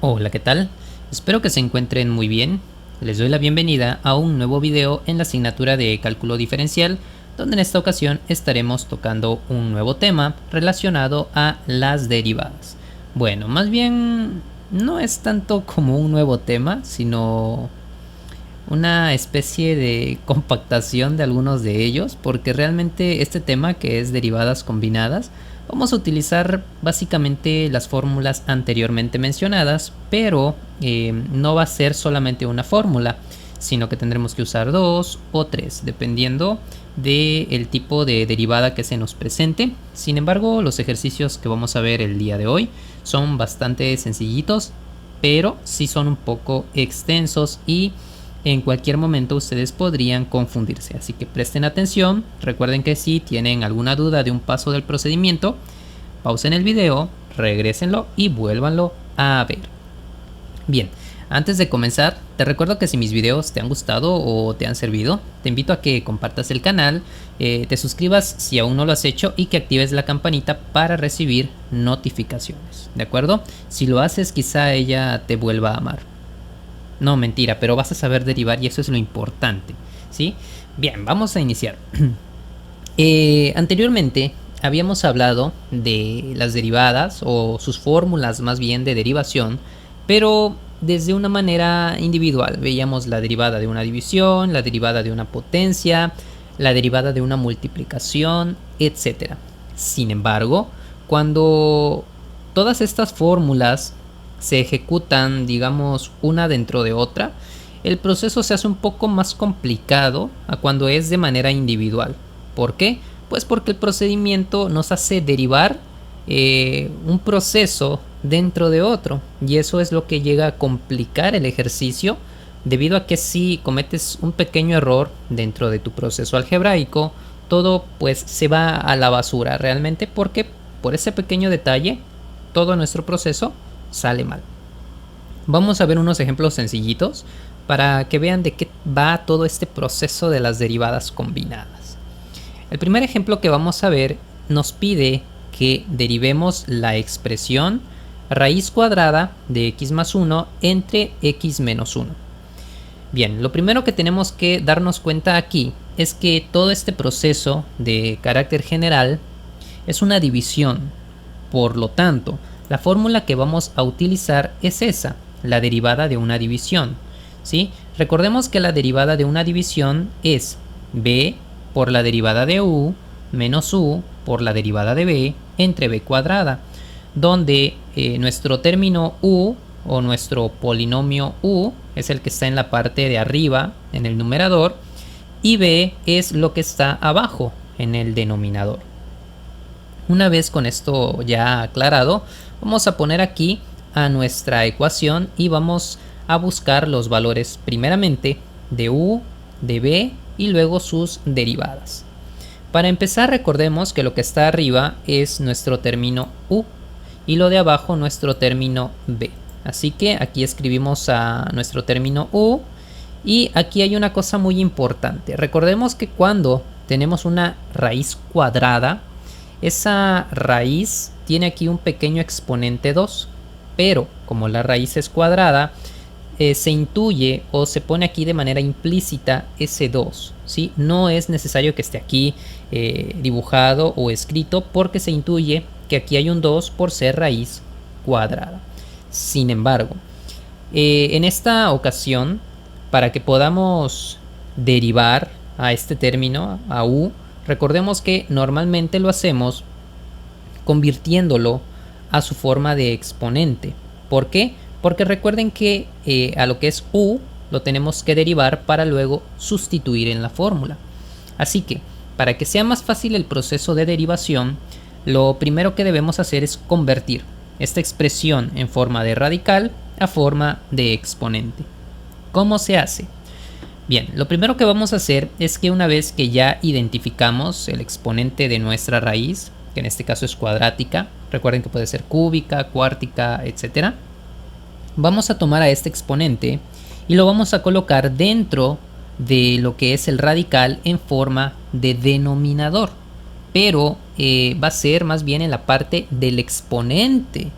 Hola, ¿qué tal? Espero que se encuentren muy bien. Les doy la bienvenida a un nuevo video en la asignatura de cálculo diferencial, donde en esta ocasión estaremos tocando un nuevo tema relacionado a las derivadas. Bueno, más bien no es tanto como un nuevo tema, sino una especie de compactación de algunos de ellos, porque realmente este tema, que es derivadas combinadas, vamos a utilizar básicamente las fórmulas anteriormente mencionadas, pero no va a ser solamente una fórmula, sino que tendremos que usar dos o tres, dependiendo del tipo de derivada que se nos presente. Sin embargo, los ejercicios que vamos a ver el día de hoy son bastante sencillitos, pero sí son un poco extensos y en cualquier momento ustedes podrían confundirse, así que presten atención. Recuerden que si tienen alguna duda de un paso del procedimiento, pausen el video, regrésenlo y vuélvanlo a ver. Bien, antes de comenzar, te recuerdo que si mis videos te han gustado o te han servido, te invito a que compartas el canal, te suscribas si aún no lo has hecho y que actives la campanita para recibir notificaciones, ¿de acuerdo? Si lo haces, quizá ella te vuelva a amar. No, mentira, pero vas a saber derivar y eso es lo importante, ¿sí? Bien, vamos a iniciar. Anteriormente habíamos hablado de las derivadas o sus fórmulas más bien de derivación, pero desde una manera individual. Veíamos la derivada de una división, la derivada de una potencia, la derivada de una multiplicación, etc. Sin embargo, cuando todas estas fórmulas se ejecutan, digamos, una dentro de otra, el proceso se hace un poco más complicado a cuando es de manera individual. ¿Por qué? Pues porque el procedimiento nos hace derivar un proceso dentro de otro, y eso es lo que llega a complicar el ejercicio, debido a que si cometes un pequeño error dentro de tu proceso algebraico, todo pues se va a la basura realmente, porque por ese pequeño detalle todo nuestro proceso sale mal. Vamos a ver unos ejemplos sencillitos para que vean de qué va todo este proceso de las derivadas combinadas. El primer ejemplo que vamos a ver nos pide que derivemos la expresión raíz cuadrada de x más 1 entre x menos 1. Bien, lo primero que tenemos que darnos cuenta aquí es que todo este proceso de carácter general es una división. Por lo tanto, la fórmula que vamos a utilizar es esa, la derivada de una división, ¿sí? Recordemos que la derivada de una división es b por la derivada de u menos u por la derivada de b entre b cuadrada, donde nuestro término u o nuestro polinomio u es el que está en la parte de arriba en el numerador y b es lo que está abajo en el denominador. Una vez con esto ya aclarado, vamos a poner aquí a nuestra ecuación y vamos a buscar los valores primeramente de u, de b y luego sus derivadas. Para empezar, recordemos que lo que está arriba es nuestro término u y lo de abajo nuestro término b. Así que aquí escribimos a nuestro término u y aquí hay una cosa muy importante. Recordemos que cuando tenemos una raíz cuadrada, esa raíz tiene aquí un pequeño exponente 2, pero como la raíz es cuadrada, se intuye o se pone aquí de manera implícita ese 2, ¿sí? No es necesario que esté aquí dibujado o escrito, porque se intuye que aquí hay un 2 por ser raíz cuadrada. Sin embargo, en esta ocasión, para que podamos derivar a este término, a u, recordemos que normalmente lo hacemos convirtiéndolo a su forma de exponente. ¿Por qué? Porque recuerden que a lo que es u lo tenemos que derivar para luego sustituir en la fórmula. Así que, para que sea más fácil el proceso de derivación, lo primero que debemos hacer es convertir esta expresión en forma de radical a forma de exponente. ¿Cómo se hace? Bien, lo primero que vamos a hacer es que una vez que ya identificamos el exponente de nuestra raíz, que en este caso es cuadrática, recuerden que puede ser cúbica, cuártica, etc. Vamos a tomar a este exponente y lo vamos a colocar dentro de lo que es el radical en forma de denominador, pero va a ser más bien en la parte del exponente,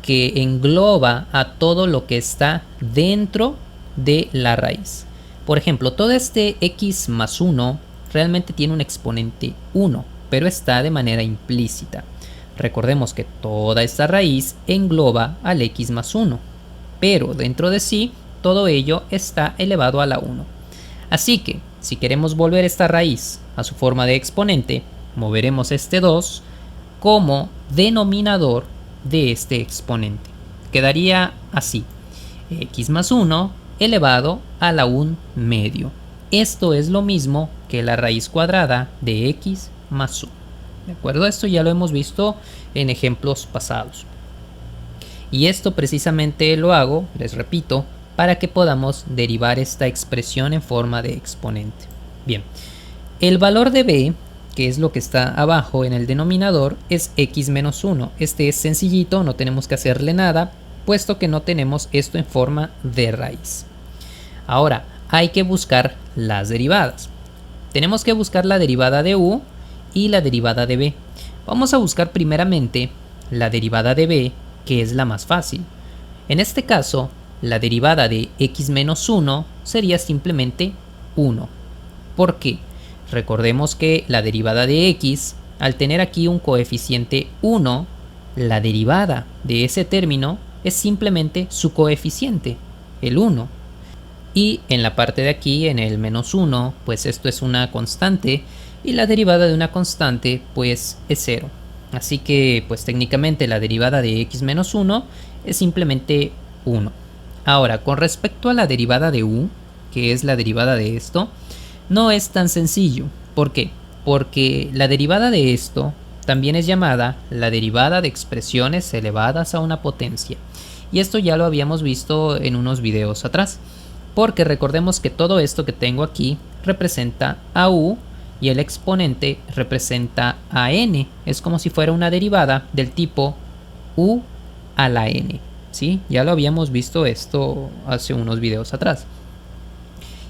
que engloba a todo lo que está dentro de la raíz. Por ejemplo, todo este x más 1 realmente tiene un exponente 1, pero está de manera implícita. Recordemos que toda esta raíz engloba al x más 1, pero dentro de sí todo ello está elevado a la 1. Así que, si queremos volver esta raíz a su forma de exponente, moveremos este 2 como denominador de este exponente. Quedaría así: x más 1 elevado a la 1 medio. Esto es lo mismo que la raíz cuadrada de x más 1. ¿De acuerdo? Esto ya lo hemos visto en ejemplos pasados. Y esto precisamente lo hago, les repito, para que podamos derivar esta expresión en forma de exponente. Bien, el valor de b, que es lo que está abajo en el denominador, es x menos 1. Este es sencillito, no tenemos que hacerle nada, puesto que no tenemos esto en forma de raíz. Ahora, hay que buscar las derivadas. Tenemos que buscar la derivada de u y la derivada de b. Vamos a buscar primeramente la derivada de b, que es la más fácil. En este caso, la derivada de x menos 1 sería simplemente 1. ¿Por qué? Recordemos que la derivada de x, al tener aquí un coeficiente 1, la derivada de ese término es simplemente su coeficiente, el 1. Y en la parte de aquí, en el menos 1, pues esto es una constante, y la derivada de una constante pues es 0. Así que pues técnicamente la derivada de x menos 1 es simplemente 1. Ahora, con respecto a la derivada de u, que es la derivada de esto, no es tan sencillo. ¿Por qué? Porque la derivada de esto también es llamada la derivada de expresiones elevadas a una potencia. Y esto ya lo habíamos visto en unos videos atrás. Porque recordemos que todo esto que tengo aquí representa a u y el exponente representa a n. Es como si fuera una derivada del tipo u a la n. ¿Sí? Ya lo habíamos visto esto hace unos videos atrás.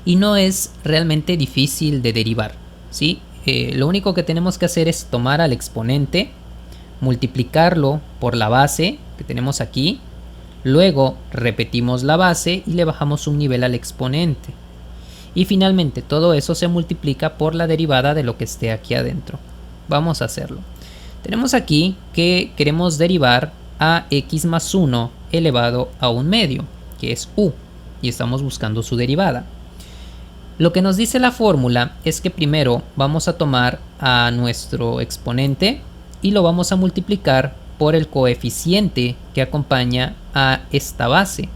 Y no es realmente difícil de derivar, ¿sí? Lo único que tenemos que hacer es tomar al exponente, multiplicarlo por la base que tenemos aquí, luego repetimos la base y le bajamos un nivel al exponente. Y finalmente todo eso se multiplica por la derivada de lo que esté aquí adentro. Vamos a hacerlo. Tenemos aquí que queremos derivar a x más 1 elevado a 1 medio, que es u, y estamos buscando su derivada. Lo que nos dice la fórmula es que primero vamos a tomar a nuestro exponente y lo vamos a multiplicar por el coeficiente que acompaña a esta base.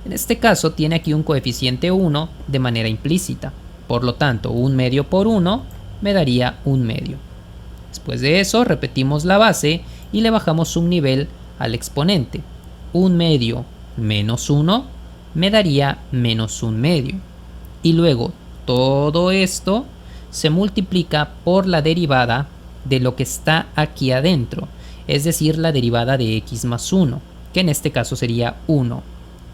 En este caso tiene aquí un coeficiente 1 de manera implícita. Por lo tanto, 1 medio por 1 me daría 1 medio. Después de eso repetimos la base y le bajamos un nivel al exponente. 1 medio menos 1 me daría menos 1 medio. Y luego todo esto se multiplica por la derivada de lo que está aquí adentro, es decir, la derivada de x más 1, que en este caso sería 1.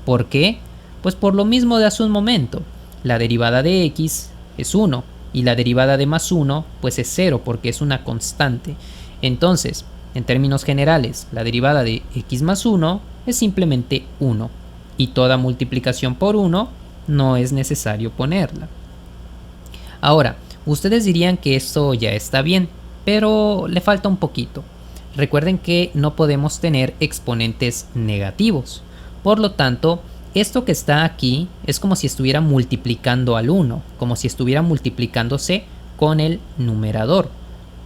¿Por qué? Pues por lo mismo de hace un momento. La derivada de x es 1 y la derivada de más 1 pues es 0 porque es una constante. Entonces, en términos generales, la derivada de x más 1 es simplemente 1 y toda multiplicación por 1 no es necesario ponerla. Ahora, ustedes dirían que esto ya está bien, pero le falta un poquito. Recuerden que no podemos tener exponentes negativos. Por lo tanto, esto que está aquí es como si estuviera multiplicando al 1, como si estuviera multiplicándose con el numerador.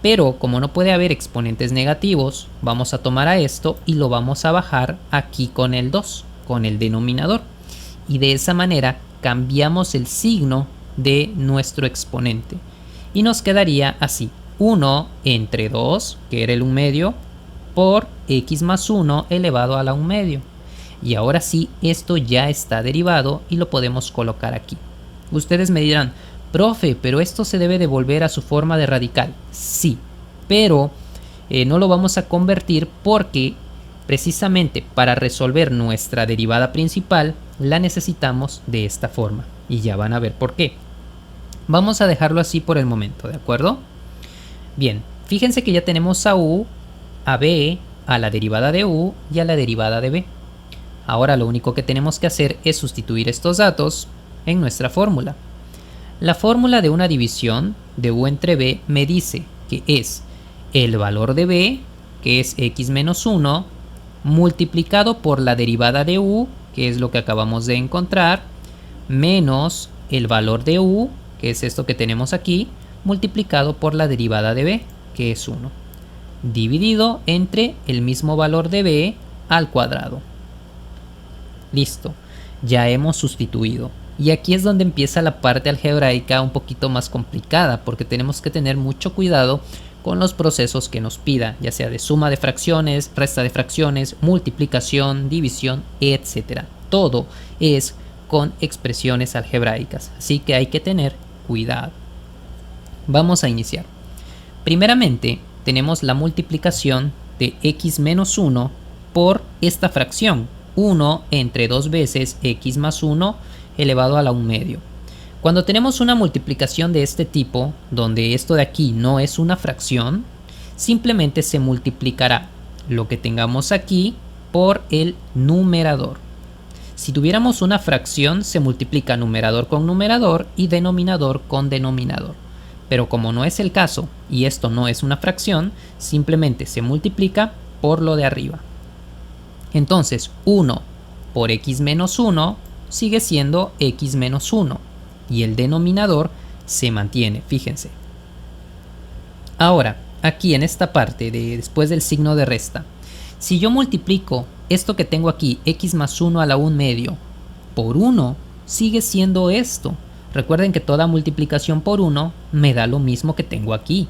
Pero como no puede haber exponentes negativos, vamos a tomar a esto y lo vamos a bajar aquí con el 2, con el denominador. Y de esa manera cambiamos el signo de nuestro exponente. Y nos quedaría así: 1 entre 2, que era el 1 medio, por x más 1 elevado a la 1 medio. Y ahora sí, esto ya está derivado y lo podemos colocar aquí. Ustedes me dirán: profe, pero esto se debe devolver a su forma de radical. Sí, pero no lo vamos a convertir porque precisamente para resolver nuestra derivada principal la necesitamos de esta forma. Y ya van a ver por qué. Vamos a dejarlo así por el momento, ¿de acuerdo? Bien, fíjense que ya tenemos a u, a b a la derivada de u y a la derivada de b. Ahora lo único que tenemos que hacer es sustituir estos datos en nuestra fórmula. La fórmula de una división de u entre b me dice que es el valor de b, que es x menos 1, multiplicado por la derivada de u, que es lo que acabamos de encontrar, menos el valor de u, que es esto que tenemos aquí, multiplicado por la derivada de b, que es 1, dividido entre el mismo valor de b al cuadrado. Listo, ya hemos sustituido. Y aquí es donde empieza la parte algebraica un poquito más complicada, porque tenemos que tener mucho cuidado con los procesos que nos pida, ya sea de suma de fracciones, resta de fracciones, multiplicación, división, etc. Todo es con expresiones algebraicas, así que hay que tener cuidado. Vamos a iniciar. Primeramente, tenemos la multiplicación de x menos 1 por esta fracción, 1 entre 2 veces x más 1 elevado a la 1 medio. Cuando tenemos una multiplicación de este tipo, donde esto de aquí no es una fracción, simplemente se multiplicará lo que tengamos aquí por el numerador. Si tuviéramos una fracción, se multiplica numerador con numerador y denominador con denominador. Pero como no es el caso y esto no es una fracción, simplemente se multiplica por lo de arriba. Entonces, 1 por x menos 1 sigue siendo x menos 1 y el denominador se mantiene, fíjense. Ahora, aquí en esta parte después del signo de resta, si yo multiplico esto que tengo aquí, x más 1 a la 1 medio, por 1, sigue siendo esto. Recuerden que toda multiplicación por 1 me da lo mismo que tengo aquí.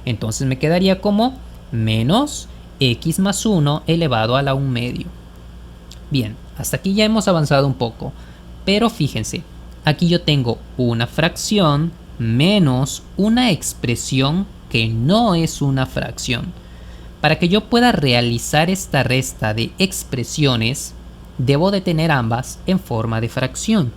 Entonces me quedaría como menos x más 1 elevado a la 1 medio. Bien, hasta aquí ya hemos avanzado un poco, pero fíjense, aquí yo tengo una fracción menos una expresión que no es una fracción. Para que yo pueda realizar esta resta de expresiones, debo de tener ambas en forma de fracción.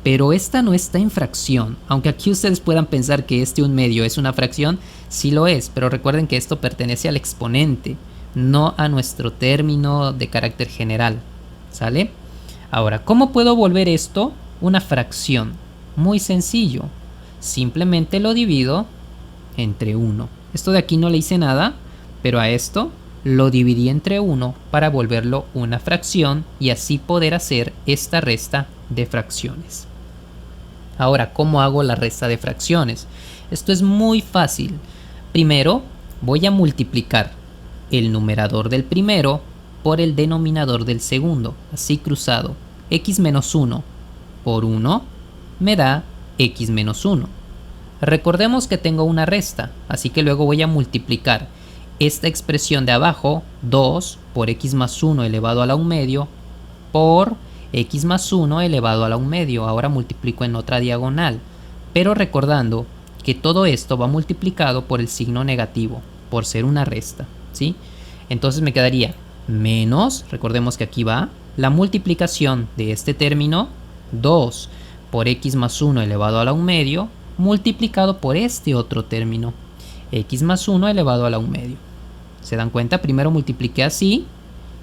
Pero esta no está en fracción, aunque aquí ustedes puedan pensar que este 1 medio es una fracción, sí lo es, pero recuerden que esto pertenece al exponente, no a nuestro término de carácter general. ¿Sale? Ahora, ¿cómo puedo volver esto una fracción? Muy sencillo. Simplemente lo divido entre 1. Esto de aquí no le hice nada, pero a esto lo dividí entre 1 para volverlo una fracción y así poder hacer esta resta de fracciones. Ahora, ¿cómo hago la resta de fracciones? Esto es muy fácil. Primero, voy a multiplicar el numerador del primero por el denominador del segundo, así cruzado. X menos 1 por 1 me da x menos 1. Recordemos que tengo una resta, así que luego voy a multiplicar esta expresión de abajo, 2 por x más 1 elevado a la 1 medio, por x más 1 elevado a la 1 medio. Ahora multiplico en otra diagonal, pero recordando que todo esto va multiplicado por el signo negativo, por ser una resta, ¿sí? Entonces me quedaría menos, recordemos que aquí va, la multiplicación de este término, 2 por x más 1 elevado a la 1 medio, multiplicado por este otro término, x más 1 elevado a la 1 medio. ¿Se dan cuenta? Primero multipliqué así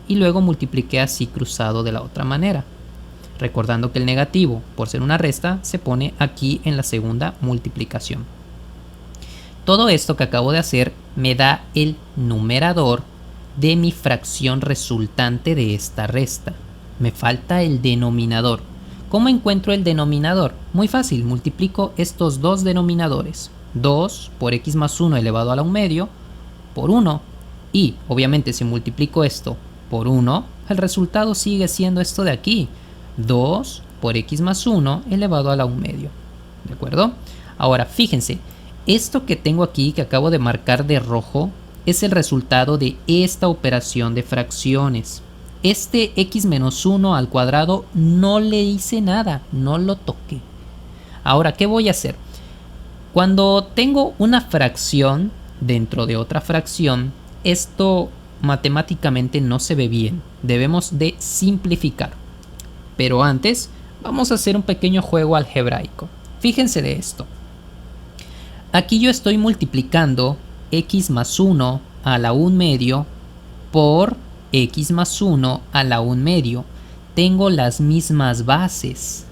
y luego multipliqué así cruzado de la otra manera. Recordando que el negativo, por ser una resta, se pone aquí en la segunda multiplicación. Todo esto que acabo de hacer me da el numerador de mi fracción resultante de esta resta. Me falta el denominador. ¿Cómo encuentro el denominador? Muy fácil, multiplico estos dos denominadores. 2 por x más 1 elevado a la 1 medio por 1. Y obviamente si multiplico esto por 1, el resultado sigue siendo esto de aquí. 2 por x más 1 elevado a la 1 medio. ¿De acuerdo? Ahora fíjense, esto que tengo aquí que acabo de marcar de rojo es el resultado de esta operación de fracciones. Este x menos 1 al cuadrado no le hice nada, no lo toqué. Ahora, ¿qué voy a hacer? Cuando tengo una fracción dentro de otra fracción, esto matemáticamente no se ve bien. Debemos de simplificar. Pero antes, vamos a hacer un pequeño juego algebraico. Fíjense de esto. Aquí yo estoy multiplicando x más 1 a la 1 medio por x más 1 a la 1 medio. Tengo las mismas bases,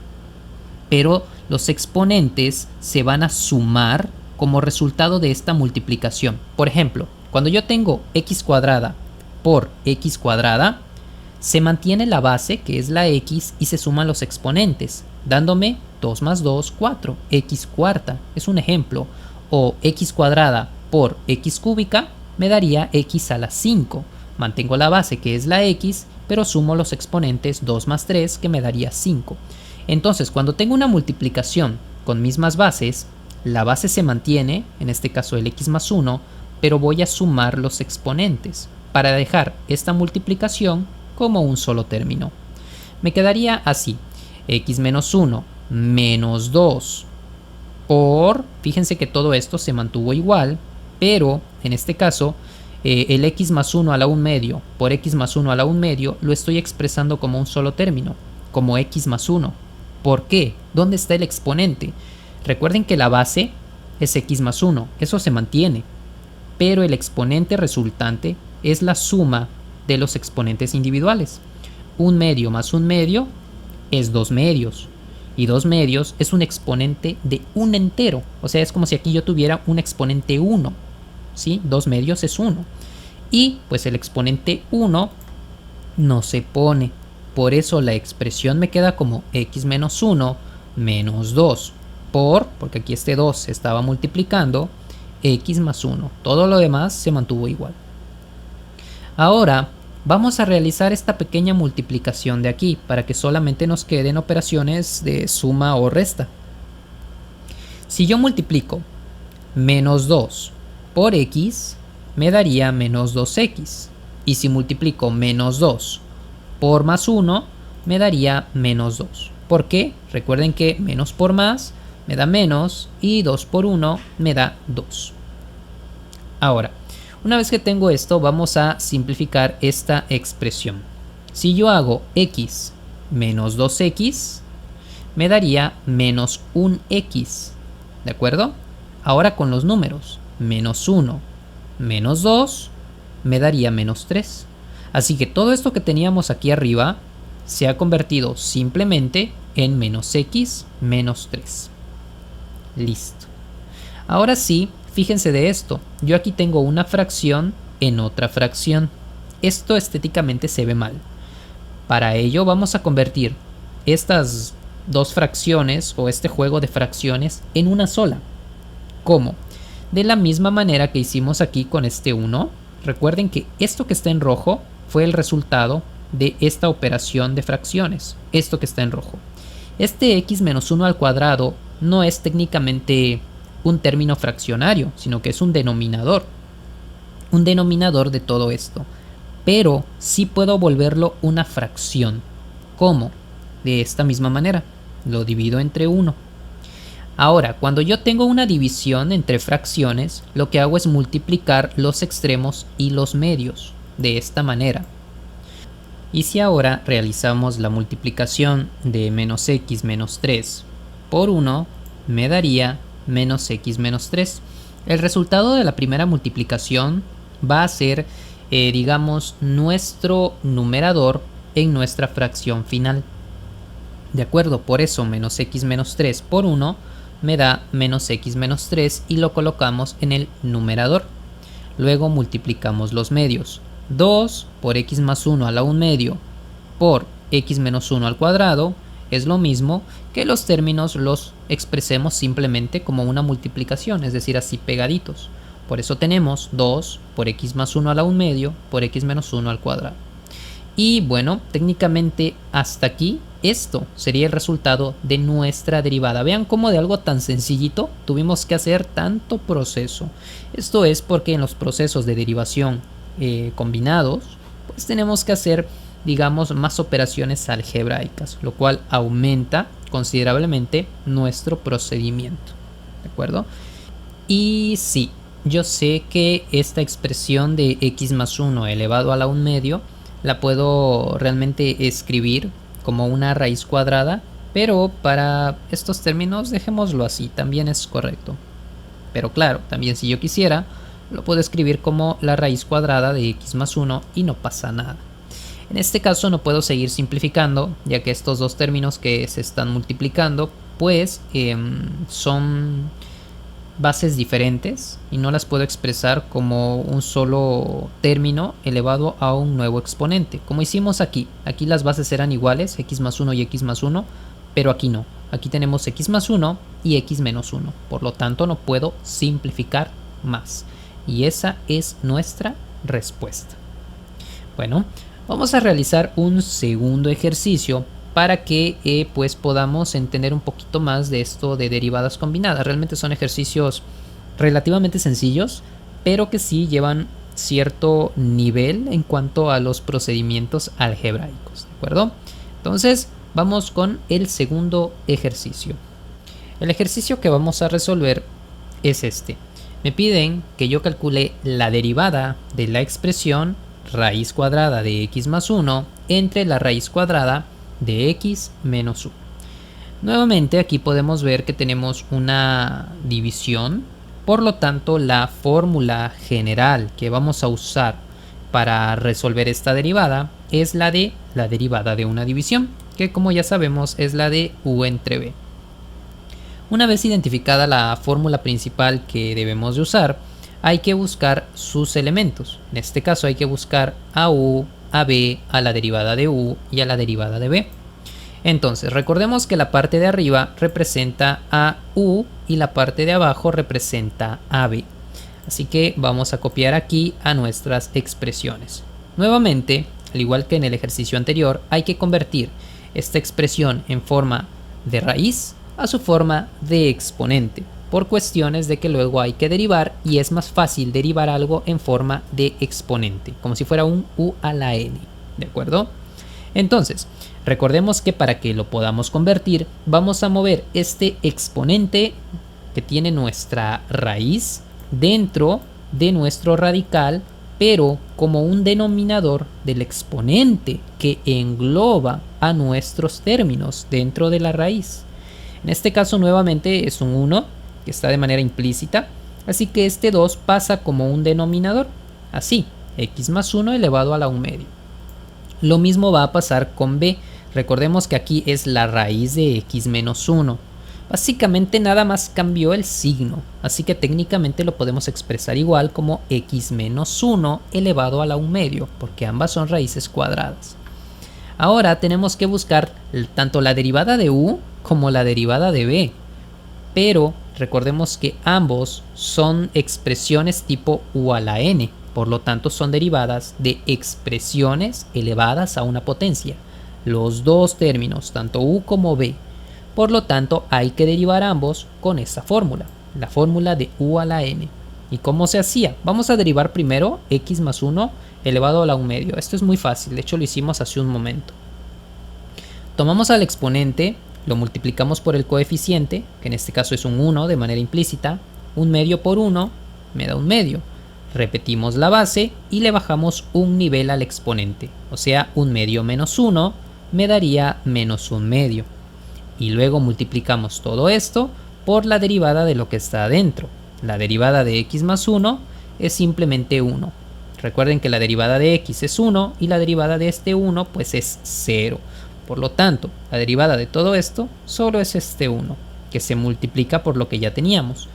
pero los exponentes se van a sumar como resultado de esta multiplicación. Por ejemplo, cuando yo tengo x cuadrada por x cuadrada, se mantiene la base, que es la x, y se suman los exponentes, dándome 2 más 2, 4, x cuarta, es un ejemplo. O x cuadrada por x cúbica me daría x a la 5. Mantengo la base, que es la x, pero sumo los exponentes 2 más 3, que me daría 5. Entonces, cuando tengo una multiplicación con mismas bases, la base se mantiene, en este caso el x más 1, pero voy a sumar los exponentes para dejar esta multiplicación como un solo término. Me quedaría así: x menos 1 menos 2 por, fíjense que todo esto se mantuvo igual, pero en este caso el x más 1 a la 1 medio por x más 1 a la 1 medio lo estoy expresando como un solo término, como x más 1. ¿Por qué? ¿Dónde está el exponente? Recuerden que la base es x más 1, eso se mantiene, pero el exponente resultante es la suma de los exponentes individuales. 1 medio más 1 medio es 2 medios, y 2 medios es un exponente de un entero, o sea, es como si aquí yo tuviera un exponente 1, ¿sí? 2 medios es 1, y pues el exponente 1 no se pone, por eso la expresión me queda como x menos 1 menos 2 porque aquí este 2 se estaba multiplicando, x más 1, todo lo demás se mantuvo igual. Ahora vamos a realizar esta pequeña multiplicación de aquí para que solamente nos queden operaciones de suma o resta. Si yo multiplico menos 2 por x, me daría menos 2x. Y si multiplico menos 2 por más 1, me daría menos 2. ¿Por qué? Recuerden que menos por más me da menos y 2 por 1 me da 2. Ahora, una vez que tengo esto, vamos a simplificar esta expresión. Si yo hago x menos 2x, me daría menos 1x, ¿de acuerdo? Ahora con los números, menos 1, menos 2, me daría menos 3. Así que todo esto que teníamos aquí arriba se ha convertido simplemente en menos x menos 3. Listo. Ahora sí, fíjense de esto, yo aquí tengo una fracción en otra fracción. Esto estéticamente se ve mal. Para ello vamos a convertir estas dos fracciones o este juego de fracciones en una sola. ¿Cómo? De la misma manera que hicimos aquí con este 1. Recuerden que esto que está en rojo fue el resultado de esta operación de fracciones. Esto que está en rojo. Este x menos 1 al cuadrado no es técnicamente un término fraccionario, sino que es un denominador de todo esto, pero sí puedo volverlo una fracción. ¿Cómo? De esta misma manera, lo divido entre 1. Ahora, cuando yo tengo una división entre fracciones, lo que hago es multiplicar los extremos y los medios, de esta manera. Y si ahora realizamos la multiplicación de menos x menos 3 por 1, me daría menos x menos 3. El resultado de la primera multiplicación va a ser, digamos, nuestro numerador en nuestra fracción final. ¿De acuerdo? Por eso menos x menos 3 por 1 me da menos x menos 3 y lo colocamos en el numerador. Luego multiplicamos los medios. 2 por x más 1 a la 1 medio por x menos 1 al cuadrado es lo mismo que los términos los expresemos simplemente como una multiplicación, es decir, así pegaditos. Por eso tenemos 2 por x más 1 a la 1 medio por x menos 1 al cuadrado. Y bueno, técnicamente hasta aquí esto sería el resultado de nuestra derivada. Vean cómo de algo tan sencillito tuvimos que hacer tanto proceso. Esto es porque en los procesos de derivación combinados, pues tenemos que hacer, digamos, más operaciones algebraicas, lo cual aumenta considerablemente nuestro procedimiento, ¿de acuerdo? Y sí, yo sé que esta expresión de x más 1 elevado a la 1 medio la puedo realmente escribir como una raíz cuadrada, pero para estos términos dejémoslo así, también es correcto. Pero claro, también si yo quisiera, lo puedo escribir como la raíz cuadrada de x más 1 y no pasa nada. En este caso no puedo seguir simplificando, ya que estos dos términos que se están multiplicando pues son bases diferentes y no las puedo expresar como un solo término elevado a un nuevo exponente, como hicimos aquí. Aquí las bases eran iguales, x más 1 y x más 1, pero aquí no. Aquí tenemos x más 1 y x menos 1, por lo tanto no puedo simplificar más. Y esa es nuestra respuesta. Bueno, vamos a realizar un segundo ejercicio para que pues podamos entender un poquito más de esto de derivadas combinadas. Realmente son ejercicios relativamente sencillos, pero que sí llevan cierto nivel en cuanto a los procedimientos algebraicos, ¿de acuerdo? Entonces, vamos con el segundo ejercicio. El ejercicio que vamos a resolver es este. Me piden que yo calcule la derivada de la expresión raíz cuadrada de x más 1 entre la raíz cuadrada de x menos 1. Nuevamente aquí podemos ver que tenemos una división, por lo tanto la fórmula general que vamos a usar para resolver esta derivada es la de la derivada de una división, que como ya sabemos es la de u entre b. Una vez identificada la fórmula principal que debemos de usar, hay que buscar sus elementos. En este caso hay que buscar a u, a b, a la derivada de u y a la derivada de b. Entonces recordemos que la parte de arriba representa a u y la parte de abajo representa a b. Así que vamos a copiar aquí a nuestras expresiones. Nuevamente, al igual que en el ejercicio anterior, hay que convertir esta expresión en forma de raíz a su forma de exponente, por cuestiones de que luego hay que derivar y es más fácil derivar algo en forma de exponente, como si fuera un u a la n, ¿de acuerdo? Entonces, recordemos que para que lo podamos convertir, vamos a mover este exponente que tiene nuestra raíz dentro de nuestro radical, pero como un denominador del exponente que engloba a nuestros términos dentro de la raíz. En este caso nuevamente es un 1, que está de manera implícita, así que este 2 pasa como un denominador, así, x más 1 elevado a la 1 medio. Lo mismo va a pasar con b, recordemos que aquí es la raíz de x menos 1. Básicamente nada más cambió el signo, así que técnicamente lo podemos expresar igual como x menos 1 elevado a la 1 medio, porque ambas son raíces cuadradas. Ahora tenemos que buscar tanto la derivada de u como la derivada de b, pero recordemos que ambos son expresiones tipo u a la n, por lo tanto son derivadas de expresiones elevadas a una potencia. Los dos términos, tanto u como b, por lo tanto hay que derivar ambos con esta fórmula, la fórmula de u a la n. ¿Y cómo se hacía? Vamos a derivar primero x más 1 elevado a la 1 medio. Esto es muy fácil, de hecho lo hicimos hace un momento. Tomamos al exponente, lo multiplicamos por el coeficiente, que en este caso es un 1 de manera implícita, 1 medio por 1 me da 1 medio. Repetimos la base y le bajamos un nivel al exponente, o sea 1 medio menos 1 me daría menos 1 medio. Y luego multiplicamos todo esto por la derivada de lo que está adentro. La derivada de x más 1 es simplemente 1. Recuerden que la derivada de x es 1 y la derivada de este 1 pues es 0. Por lo tanto, la derivada de todo esto solo es este 1, que se multiplica por lo que ya teníamos.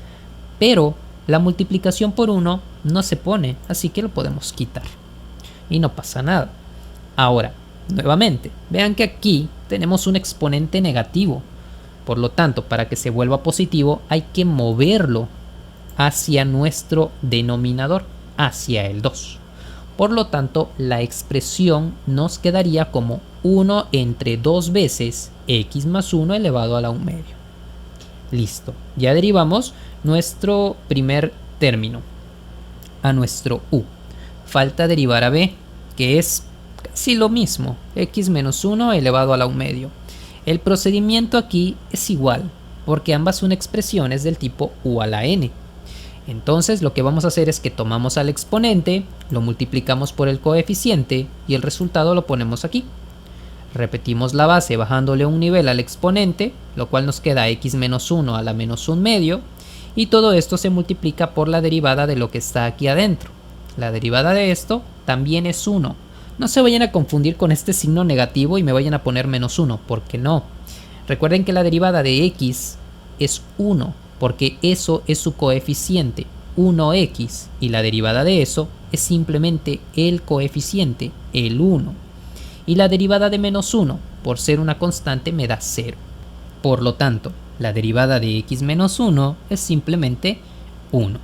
Pero la multiplicación por 1 no se pone, así que lo podemos quitar. Y no pasa nada. Ahora, nuevamente, vean que aquí tenemos un exponente negativo. Por lo tanto, para que se vuelva positivo hay que moverlo hacia nuestro denominador, hacia el 2. Por lo tanto, la expresión nos quedaría como 1 entre 2 veces x más 1 elevado a la 1 medio. Listo, ya derivamos nuestro primer término a nuestro u. Falta derivar a b, que es casi lo mismo, x menos 1 elevado a la 1 medio. El procedimiento aquí es igual, porque ambas son expresiones del tipo u a la n. Entonces lo que vamos a hacer es que tomamos al exponente, lo multiplicamos por el coeficiente y el resultado lo ponemos aquí. Repetimos la base bajándole un nivel al exponente, lo cual nos queda x menos 1 a la menos 1 medio, y todo esto se multiplica por la derivada de lo que está aquí adentro. La derivada de esto también es 1. No se vayan a confundir con este signo negativo y me vayan a poner menos 1, porque no. Recuerden que la derivada de x es 1, porque eso es su coeficiente, 1x, y la derivada de eso es simplemente el coeficiente, el 1. Y la derivada de menos 1, por ser una constante, me da 0. Por lo tanto, la derivada de x menos 1 es simplemente 1.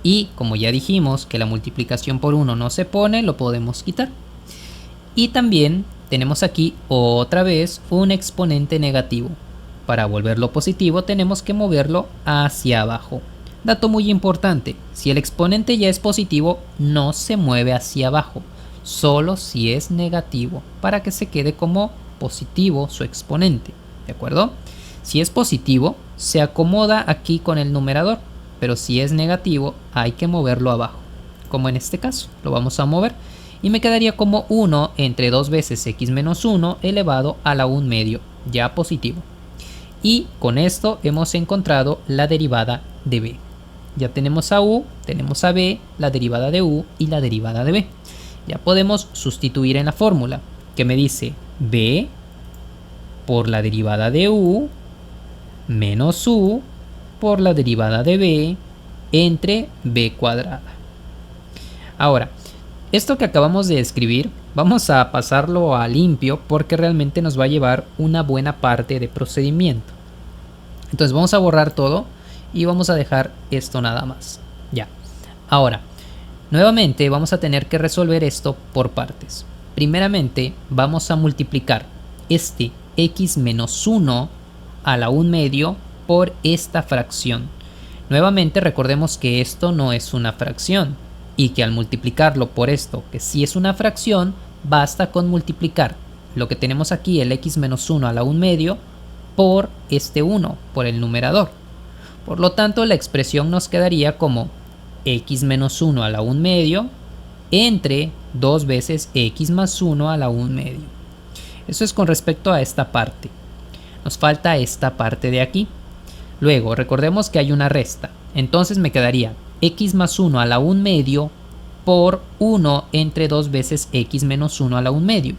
Y como ya dijimos que la multiplicación por 1 no se pone, lo podemos quitar. Y también tenemos aquí otra vez un exponente negativo. Para volverlo positivo tenemos que moverlo hacia abajo. Dato muy importante, si el exponente ya es positivo, no se mueve hacia abajo, solo si es negativo, para que se quede como positivo su exponente, ¿de acuerdo? Si es positivo, se acomoda aquí con el numerador, pero si es negativo, hay que moverlo abajo, como en este caso, lo vamos a mover, y me quedaría como 1 entre 2 veces x menos 1 elevado a la 1 medio, ya positivo. Y con esto hemos encontrado la derivada de b. Ya tenemos a u, tenemos a b, la derivada de u y la derivada de b. Ya podemos sustituir en la fórmula, que me dice b por la derivada de u menos u por la derivada de b entre b cuadrada. Ahora, esto que acabamos de escribir, vamos a pasarlo a limpio porque realmente nos va a llevar una buena parte de procedimiento. Entonces vamos a borrar todo y vamos a dejar esto nada más. Ya. Ahora, nuevamente vamos a tener que resolver esto por partes. Primeramente vamos a multiplicar este x menos 1 a la 1 medio por esta fracción. Nuevamente recordemos que esto no es una fracción y que al multiplicarlo por esto, que sí es una fracción, basta con multiplicar lo que tenemos aquí, el x menos 1 a la 1 medio, por este 1, por el numerador. Por lo tanto, la expresión nos quedaría como x menos 1 a la 1 medio entre 2 veces x más 1 a la 1 medio. Eso es con respecto a esta parte. Nos falta esta parte de aquí. Luego, recordemos que hay una resta. Entonces me quedaría x más 1 a la 1 medio por 1 entre 2 veces x menos 1 a la 1 medio.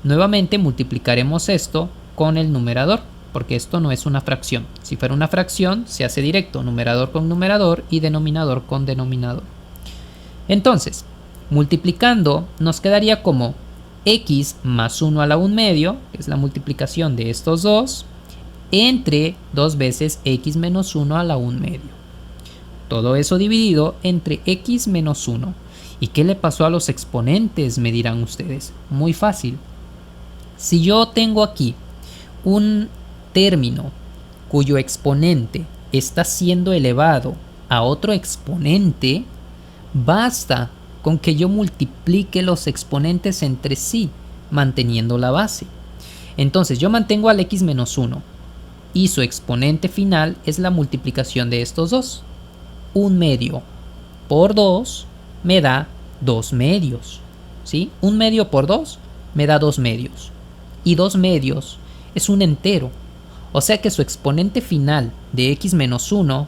Nuevamente multiplicaremos esto con el numerador, porque esto no es una fracción. Si fuera una fracción, se hace directo, numerador con numerador y denominador con denominador. Entonces, multiplicando, nos quedaría como x más 1 a la 1 medio, que es la multiplicación de estos dos, entre 2 veces x menos 1 a la 1 medio. Todo eso dividido entre x menos 1. ¿Y qué le pasó a los exponentes? Me dirán ustedes. Muy fácil. Si yo tengo aquí un término cuyo exponente está siendo elevado a otro exponente, basta con que yo multiplique los exponentes entre sí, manteniendo la base. Entonces yo mantengo al x menos 1 y su exponente final es la multiplicación de estos dos. 1 medio por 2 me da 2 medios, ¿sí? 1 medio por 2 me da 2 medios. Y 2 medios es un entero. O sea que su exponente final de x menos 1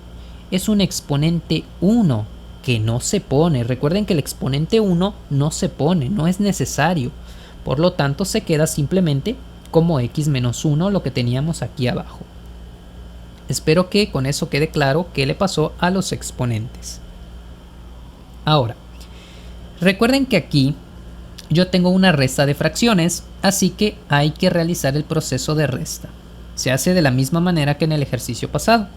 es un exponente 1 que no se pone. Recuerden que el exponente 1 no se pone, no es necesario. Por lo tanto se queda simplemente como x menos 1, lo que teníamos aquí abajo. Espero que con eso quede claro qué le pasó a los exponentes. Ahora, recuerden que aquí yo tengo una resta de fracciones, así que hay que realizar el proceso de resta. Se hace de la misma manera que en el ejercicio pasado.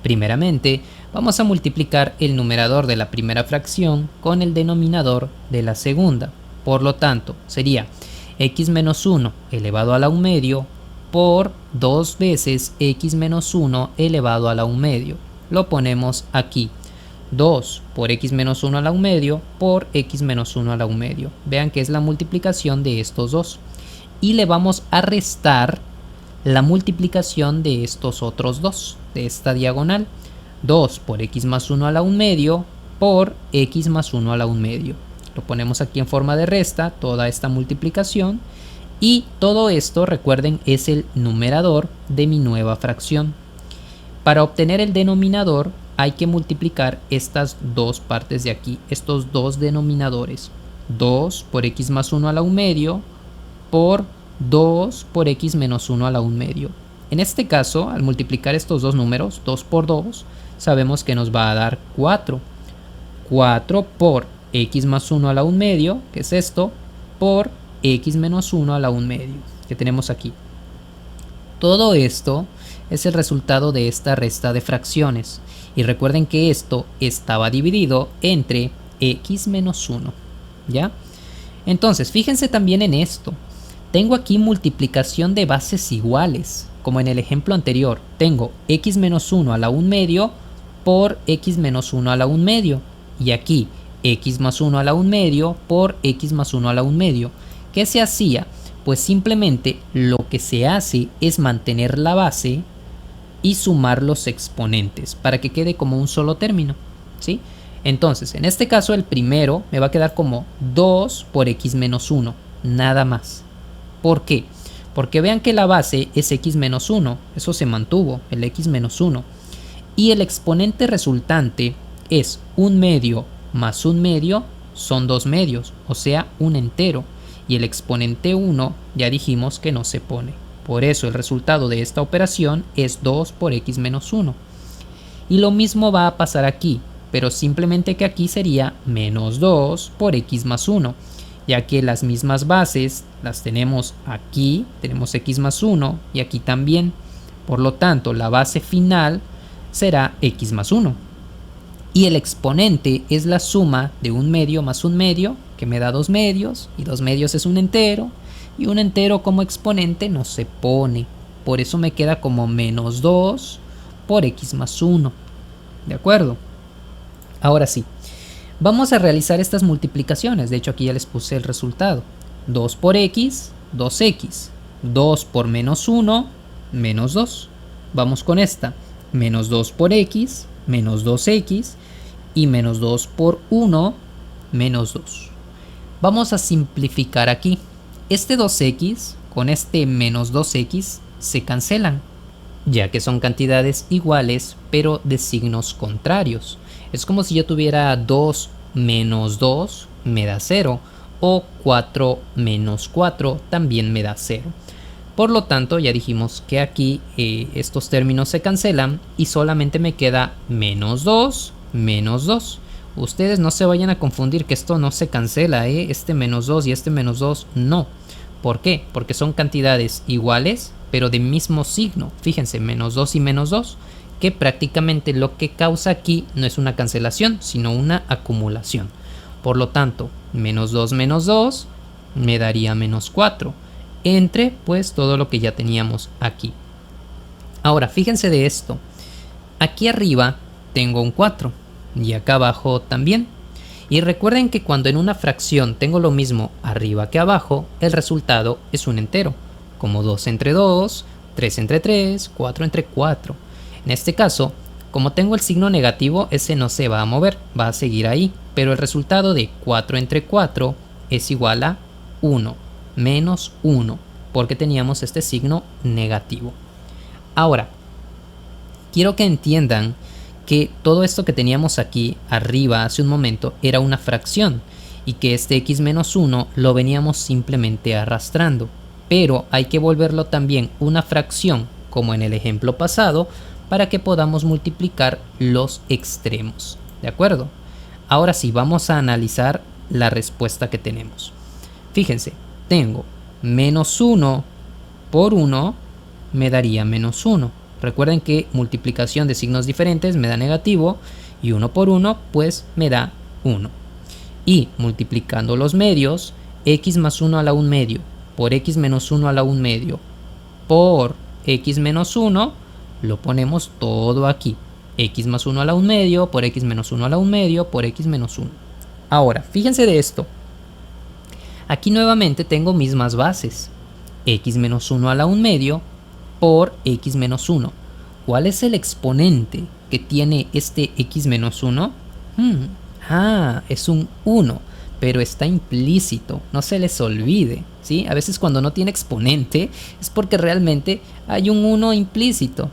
Primeramente, vamos a multiplicar el numerador de la primera fracción con el denominador de la segunda. Por lo tanto, sería x menos 1 elevado a la 1 medio por 2 veces x menos 1 elevado a la 1 medio. Lo ponemos aquí. 2 por x menos 1 a la 1 medio por x menos 1 a la 1 medio. Vean que es la multiplicación de estos dos. Y le vamos a restar la multiplicación de estos otros dos, de esta diagonal. 2 por x más 1 a la 1 medio por x más 1 a la 1 medio. Lo ponemos aquí en forma de resta, toda esta multiplicación. Y todo esto, recuerden, es el numerador de mi nueva fracción. Para obtener el denominador hay que multiplicar estas dos partes de aquí, estos dos denominadores. 2 por x más 1 a la 1 medio por 2 por x menos 1 a la 1 medio. En este caso, al multiplicar estos dos números, 2 por 2, sabemos que nos va a dar 4. 4 por x más 1 a la 1 medio, que es esto, por x menos 1 a la 1 medio, que tenemos aquí. Todo esto es el resultado de esta resta de fracciones. Y recuerden que esto estaba dividido entre x menos 1. ¿Ya? Entonces, fíjense también en esto. Tengo aquí multiplicación de bases iguales. Como en el ejemplo anterior, tengo x menos 1 a la 1 medio por x menos 1 a la 1 medio. Y aquí, x más 1 a la 1 medio por x más 1 a la 1 medio. ¿Qué se hacía? Pues simplemente lo que se hace es mantener la base y sumar los exponentes para que quede como un solo término, ¿sí? Entonces, en este caso el primero me va a quedar como 2 por x menos 1, nada más. ¿Por qué? Porque vean que la base es x menos 1, eso se mantuvo, el x menos 1. Y el exponente resultante es 1 medio más 1 medio, son 2 medios, o sea, un entero. Y el exponente 1 ya dijimos que no se pone. Por eso el resultado de esta operación es 2 por x menos 1. Y lo mismo va a pasar aquí, pero simplemente que aquí sería menos 2 por x más 1, ya que las mismas bases las tenemos aquí, tenemos x más 1 y aquí también. Por lo tanto, la base final será x más 1. Y el exponente es la suma de 1 medio más 1 medio, que me da 2 medios, y 2 medios es un entero, y un entero como exponente no se pone. Por eso me queda como menos 2 por x más 1. ¿De acuerdo? Ahora sí, vamos a realizar estas multiplicaciones. De hecho, aquí ya les puse el resultado. 2 por x, 2x. 2 por menos 1, menos 2. Vamos con esta. Menos 2 por x, menos 2x. Y menos 2 por 1, menos 2. Vamos a simplificar aquí. Este 2x con este menos 2x se cancelan, ya que son cantidades iguales pero de signos contrarios. Es como si yo tuviera 2 menos 2 me da 0, o 4 menos 4 también me da 0. Por lo tanto, ya dijimos que aquí estos términos se cancelan y solamente me queda menos 2, menos 2. Ustedes no se vayan a confundir que esto no se cancela, este menos 2 y este menos 2 no. ¿Por qué? Porque son cantidades iguales, pero de mismo signo. Fíjense, menos 2 y menos 2, que prácticamente lo que causa aquí no es una cancelación, sino una acumulación. Por lo tanto, menos 2 me daría menos 4, entre pues todo lo que ya teníamos aquí. Ahora, fíjense de esto. Aquí arriba tengo un 4 y acá abajo también. Y recuerden que cuando en una fracción tengo lo mismo arriba que abajo, el resultado es un entero, como 2 entre 2, 3 entre 3, 4 entre 4. En este caso, como tengo el signo negativo, ese no se va a mover, va a seguir ahí, pero el resultado de 4 entre 4 es igual a 1, menos 1, porque teníamos este signo negativo. Ahora, quiero que entiendan que todo esto que teníamos aquí arriba hace un momento era una fracción y que este x menos 1 lo veníamos simplemente arrastrando, pero hay que volverlo también una fracción como en el ejemplo pasado para que podamos multiplicar los extremos, ¿de acuerdo? Ahora sí, vamos a analizar la respuesta que tenemos. Fíjense, tengo menos 1 por 1 me daría menos 1. Recuerden que multiplicación de signos diferentes me da negativo y 1 por 1 pues me da 1. Y multiplicando los medios, x más 1 a la 1 medio por x menos 1 a la 1 medio por x menos 1, lo ponemos todo aquí. X más 1 a la 1 medio por x menos 1 a la 1 medio por x menos 1. Ahora, fíjense de esto. Aquí nuevamente tengo mismas bases. X menos 1 a la 1 medio por x menos 1. ¿Cuál es el exponente que tiene este x menos 1? Es un 1, pero está implícito, no se les olvide, ¿sí? A veces cuando no tiene exponente es porque realmente hay un 1 implícito.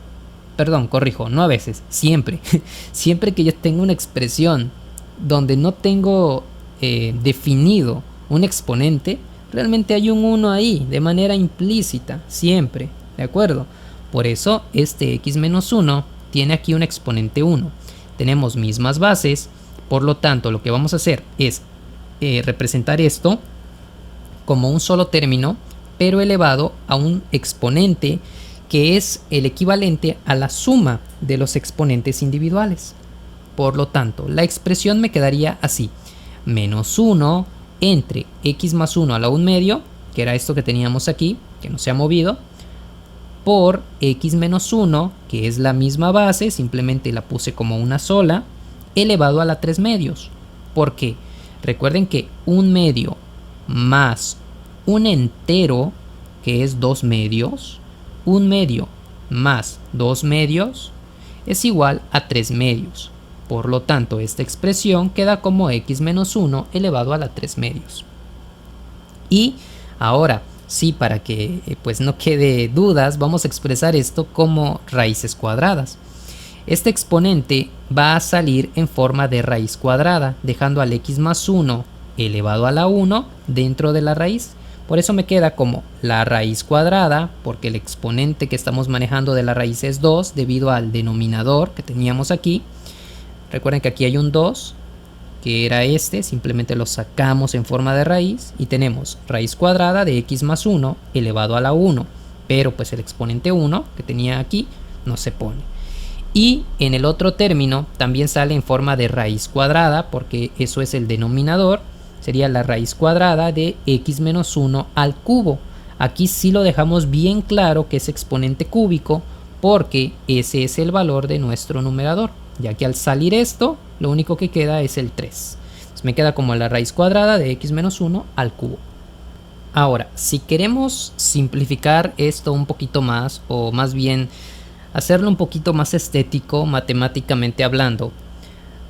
perdón, corrijo, no a veces, siempre. Siempre que yo tengo una expresión donde no tengo definido un exponente, realmente hay un 1 ahí, de manera implícita, siempre, ¿de acuerdo? Por eso este x menos 1 tiene aquí un exponente 1. Tenemos mismas bases, por lo tanto lo que vamos a hacer es representar esto como un solo término, pero elevado a un exponente que es el equivalente a la suma de los exponentes individuales. Por lo tanto, la expresión me quedaría así: menos 1 entre x más 1 a la 1 medio, que era esto que teníamos aquí, que no se ha movido, por x menos 1, que es la misma base, simplemente la puse como una sola, elevado a la 3 medios. ¿Por qué? Recuerden que 1 medio más un entero, que es 2 medios, 1 medio más 2 medios es igual a 3 medios. Por lo tanto, esta expresión queda como x menos 1 elevado a la 3 medios. Y ahora, sí, para que pues no quede dudas, vamos a expresar esto como raíces cuadradas. Este exponente va a salir en forma de raíz cuadrada, dejando al x más 1 elevado a la 1 dentro de la raíz. Por eso me queda como la raíz cuadrada, porque el exponente que estamos manejando de la raíz es 2 debido al denominador que teníamos aquí. Recuerden que aquí hay un 2, que era este, simplemente lo sacamos en forma de raíz y tenemos raíz cuadrada de x más 1 elevado a la 1, pero pues el exponente 1 que tenía aquí no se pone. Y en el otro término también sale en forma de raíz cuadrada, porque eso es el denominador, sería la raíz cuadrada de x menos 1 al cubo. Aquí sí lo dejamos bien claro que es exponente cúbico, porque ese es el valor de nuestro numerador, ya que al salir esto, lo único que queda es el 3. Entonces me queda como la raíz cuadrada de x menos 1 al cubo. Ahora, si queremos simplificar esto un poquito más, o más bien hacerlo un poquito más estético matemáticamente hablando,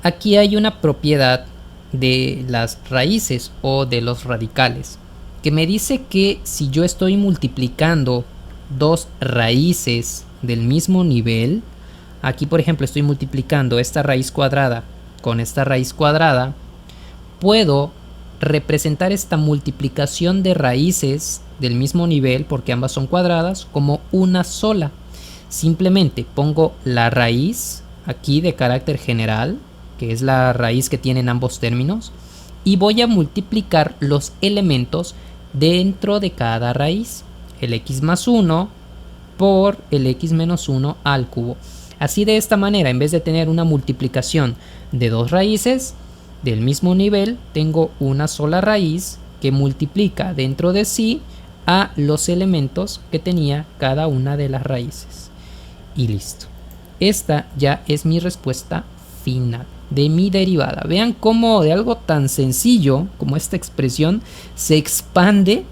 aquí hay una propiedad de las raíces o de los radicales que me dice que si yo estoy multiplicando dos raíces del mismo nivel, aquí por ejemplo estoy multiplicando esta raíz cuadrada con esta raíz cuadrada, puedo representar esta multiplicación de raíces del mismo nivel, porque ambas son cuadradas, como una sola. Simplemente pongo la raíz aquí de carácter general, que es la raíz que tienen ambos términos, y voy a multiplicar los elementos dentro de cada raíz, el x más 1 por el x menos 1 al cubo. Así, de esta manera, en vez de tener una multiplicación de dos raíces del mismo nivel, tengo una sola raíz que multiplica dentro de sí a los elementos que tenía cada una de las raíces. Y listo. Esta ya es mi respuesta final de mi derivada. Vean cómo de algo tan sencillo como esta expresión se expande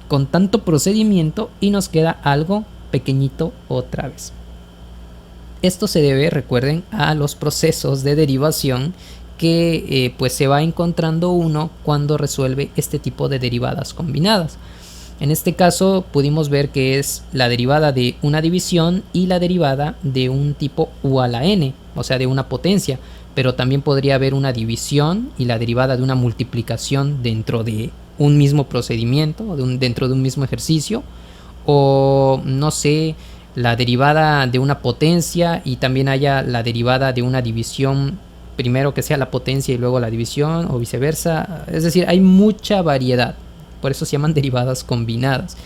con tanto procedimiento y nos queda algo pequeñito otra vez. Esto se debe, recuerden, a los procesos de derivación que pues se va encontrando uno cuando resuelve este tipo de derivadas combinadas. En este caso pudimos ver que es la derivada de una división y la derivada de un tipo u a la n, o sea, de una potencia, pero también podría haber una división y la derivada de una multiplicación dentro de un mismo procedimiento, dentro de un mismo ejercicio, o no sé, la derivada de una potencia y también haya la derivada de una división, primero que sea la potencia y luego la división, o viceversa. Es decir, hay mucha variedad, por eso se llaman derivadas combinadas.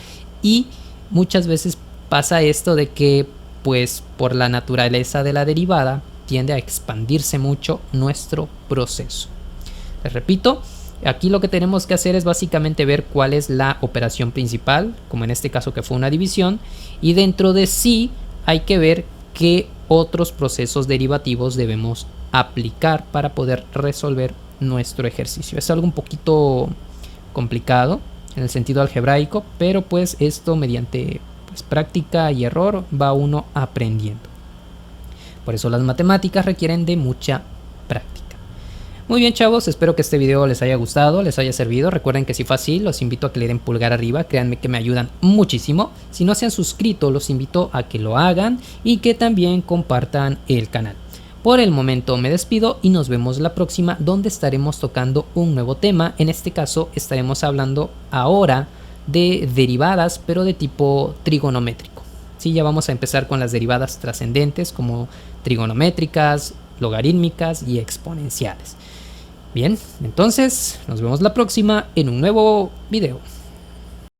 Y muchas veces pasa esto de que, pues por la naturaleza de la derivada, tiende a expandirse mucho nuestro proceso. Les repito, aquí lo que tenemos que hacer es básicamente ver cuál es la operación principal, como en este caso que fue una división, y dentro de sí hay que ver qué otros procesos derivativos debemos aplicar para poder resolver nuestro ejercicio. Es algo un poquito complicado en el sentido algebraico, pero pues esto mediante práctica y error va uno aprendiendo. Por eso las matemáticas requieren de mucha práctica. Muy bien, chavos, espero que este video les haya gustado, les haya servido. Recuerden que si fue así, los invito a que le den pulgar arriba, créanme que me ayudan muchísimo. Si no se han suscrito, los invito a que lo hagan y que también compartan el canal. Por el momento me despido y nos vemos la próxima, donde estaremos tocando un nuevo tema. En este caso estaremos hablando ahora de derivadas, pero de tipo trigonométrico. Sí, ya vamos a empezar con las derivadas trascendentes como trigonométricas, logarítmicas y exponenciales. Bien, entonces nos vemos la próxima en un nuevo video.